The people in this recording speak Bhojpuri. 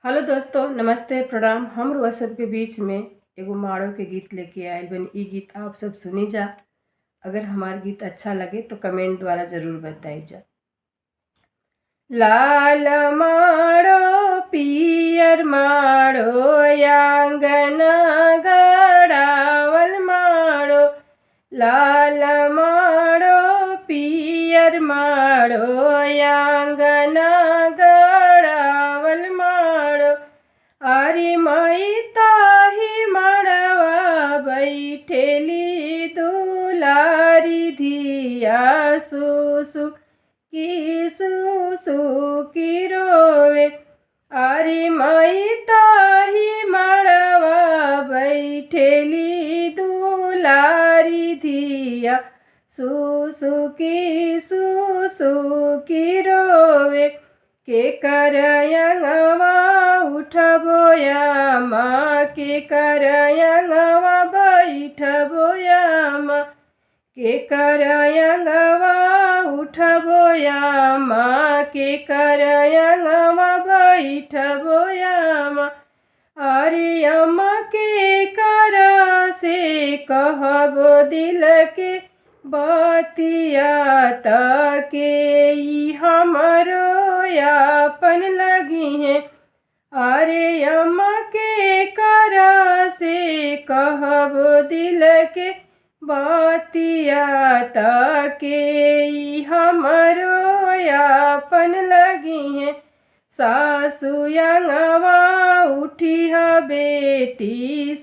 हेलो दोस्तों, नमस्ते प्रणाम। हम रुआ सबके बीच में एगो माड़ो के गीत लेके आयल बनी। ई गीत आप सब सुनी जा। अगर हमार गीत अच्छा लगे तो कमेंट द्वारा जरूर बताई जा। लाल माड़ो पियर माड़ो आंगना गड़ावल माड़ो, लाल माड़ो पियर माड़ो आंगना गड़ावल माड़ो। अरे माई ताही मड़वा बैठेली दुलारी धिया सुसु की रोवे। अरे माई ताही मड़वा बैठेली दुलारी धिया सुसु की रोवे। के करयंगवा उठबोयामा, के करयंगवा बैठबोयामा, के करयंगवा उठबोयामा, के करयंगवा बैठबोयामा। अरे अम्मा के करा से कहबो दिल के बतिया तके ई हमरो यापन लगी है। अरे अम्मा के करा से कहबो दिल के बतिया तके ई हमरो यापन लगी है। सासु यंगवा उठी ह बेटी